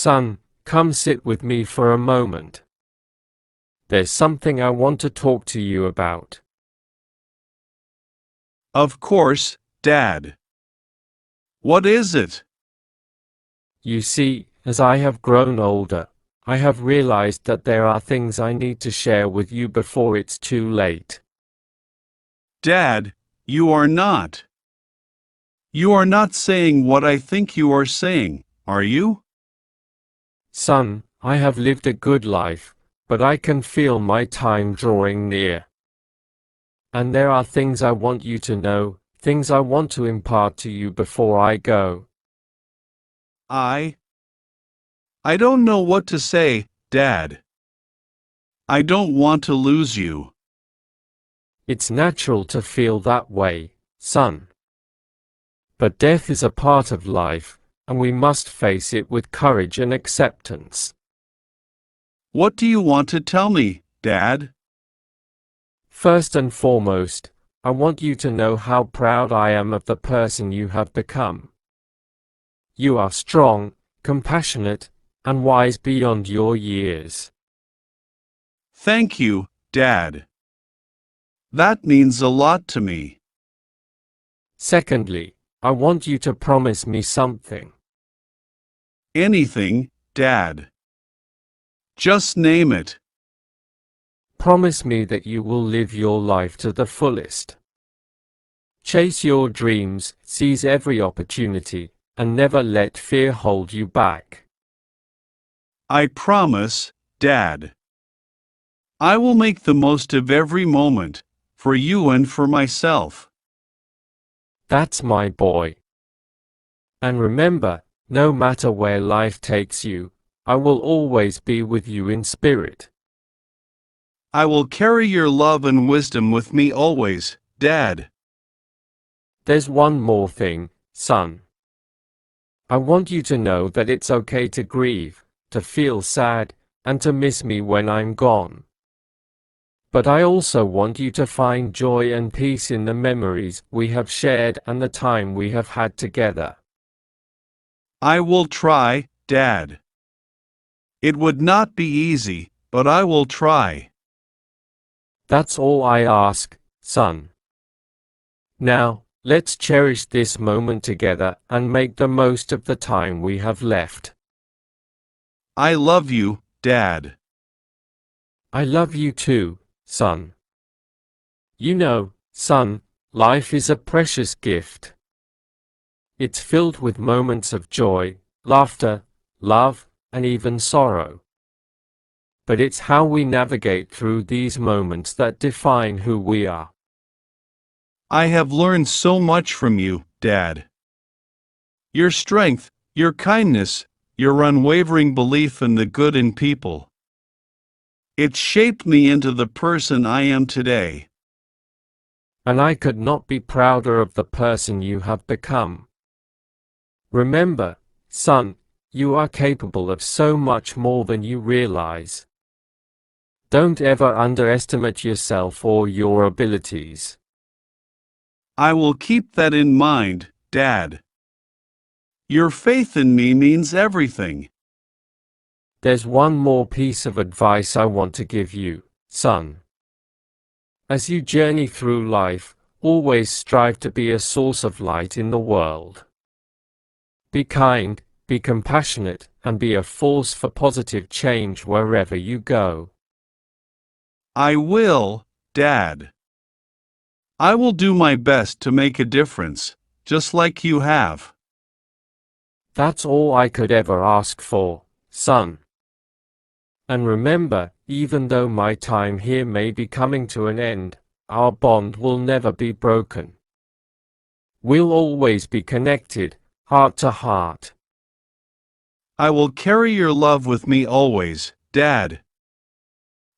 Son, come sit with me for a moment. There's something I want to talk to you about. Of course, Dad. What is it? You see, as I have grown older, I have realized that there are things I need to share with you before it's too late. Dad, you are not. You are not saying what I think you are saying, are you? Son, I have lived a good life, but I can feel my time drawing near. And there are things I want you to know, things I want to impart to you before I go. I don't know what to say, Dad. I don't want to lose you. It's natural to feel that way, son. But death is a part of life, and we must face it with courage and acceptance. What do you want to tell me, Dad? First and foremost, I want you to know how proud I am of the person you have become. You are strong, compassionate, and wise beyond your years. Thank you, Dad. That means a lot to me. Secondly, I want you to promise me something. Anything, Dad. Just name it. Promise me that you will live your life to the fullest. Chase your dreams, seize every opportunity, and never let fear hold you back. I promise, Dad. I will make the most of every moment, for you and for myself. That's my boy. And remember, no matter where life takes you, I will always be with you in spirit. I will carry your love and wisdom with me always, Dad. There's one more thing, son. I want you to know that it's okay to grieve, to feel sad, and to miss me when I'm gone. But I also want you to find joy and peace in the memories we have shared and the time we have had together. I will try, Dad. It would not be easy, but I will try. That's all I ask, son. Now, let's cherish this moment together and make the most of the time we have left. I love you, Dad. I love you too, son. You know, son, life is a precious gift. It's filled with moments of joy, laughter, love, and even sorrow. But it's how we navigate through these moments that define who we are. I have learned so much from you, Dad. Your strength, your kindness, your unwavering belief in the good in people. It shaped me into the person I am today. And I could not be prouder of the person you have become. Remember, son, you are capable of so much more than you realize. Don't ever underestimate yourself or your abilities. I will keep that in mind, Dad. Your faith in me means everything. There's one more piece of advice I want to give you, son. As you journey through life, always strive to be a source of light in the world. Be kind, be compassionate, and be a force for positive change wherever you go. I will, Dad. I will do my best to make a difference, just like you have. That's all I could ever ask for, son. And remember, even though my time here may be coming to an end, our bond will never be broken. We'll always be connected, heart to heart. I will carry your love with me always, Dad.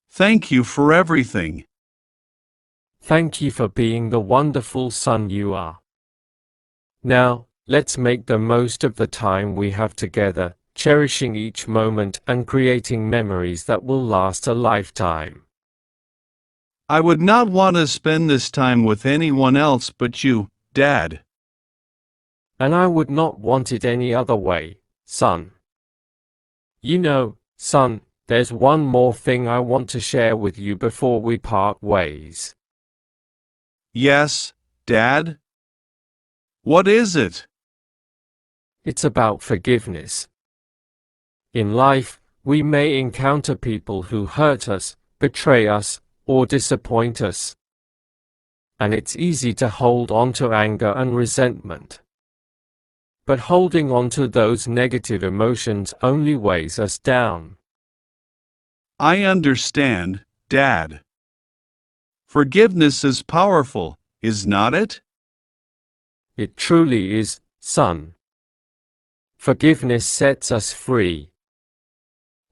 Thank you for everything. Thank you for being the wonderful son you are. Now, let's make the most of the time we have together, cherishing each moment and creating memories that will last a lifetime. I would not want to spend this time with anyone else but you, Dad. And I would not want it any other way, son. You know, son, there's one more thing I want to share with you before we part ways. Yes, Dad? What is it? It's about forgiveness. In life, we may encounter people who hurt us, betray us, or disappoint us. And it's easy to hold on to anger and resentment. But holding on to those negative emotions only weighs us down. I understand, Dad. Forgiveness is powerful, is not it? It truly is, son. Forgiveness sets us free.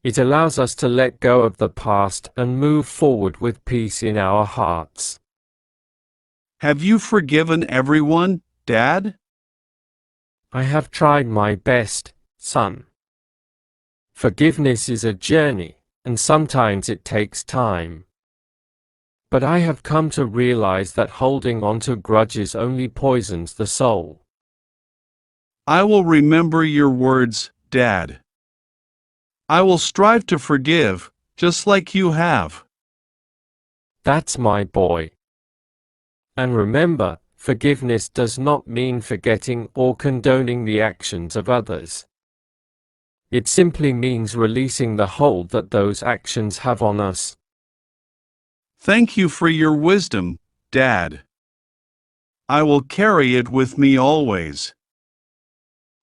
It allows us to let go of the past and move forward with peace in our hearts. Have you forgiven everyone, Dad? I have tried my best, son. Forgiveness is a journey, and sometimes it takes time. But I have come to realize that holding on to grudges only poisons the soul. I will remember your words, Dad. I will strive to forgive, just like you have. That's my boy. And remember, forgiveness does not mean forgetting or condoning the actions of others. It simply means releasing the hold that those actions have on us. Thank you for your wisdom, Dad. I will carry it with me always.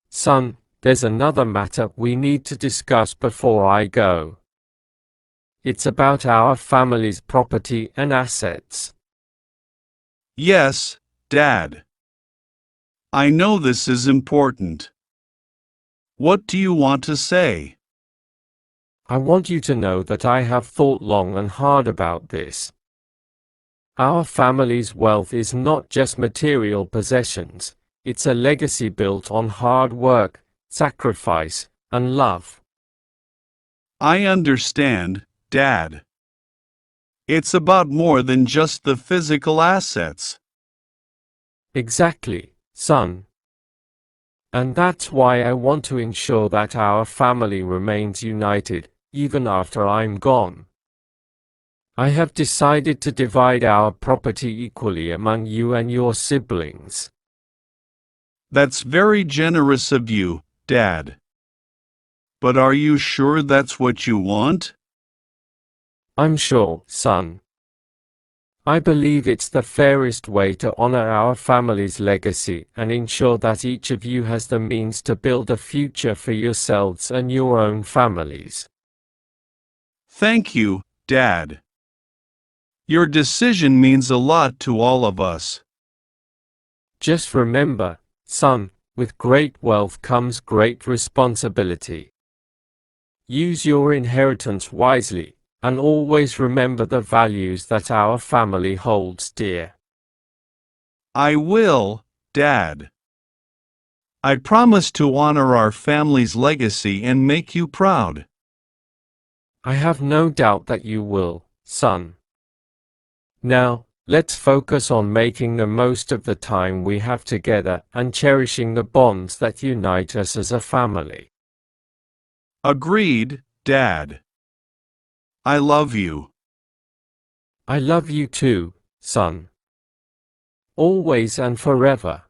Son, there's another matter we need to discuss before I go. It's about our family's property and assets. Yes, Dad. I know this is important. What do you want to say? I want you to know that I have thought long and hard about this. Our family's wealth is not just material possessions, it's a legacy built on hard work, sacrifice, and love. I understand, Dad. It's about more than just the physical assets. Exactly, son. And that's why I want to ensure that our family remains united, even after I'm gone. I have decided to divide our property equally among you and your siblings. That's very generous of you, Dad. But are you sure that's what you want? I'm sure, son. I believe it's the fairest way to honor our family's legacy and ensure that each of you has the means to build a future for yourselves and your own families. Thank you, Dad. Your decision means a lot to all of us. Just remember, son, with great wealth comes great responsibility. Use your inheritance wisely, and always remember the values that our family holds dear. I will, Dad. I promise to honor our family's legacy and make you proud. I have no doubt that you will, son. Now, let's focus on making the most of the time we have together and cherishing the bonds that unite us as a family. Agreed, Dad. I love you. I love you too, son. Always and forever.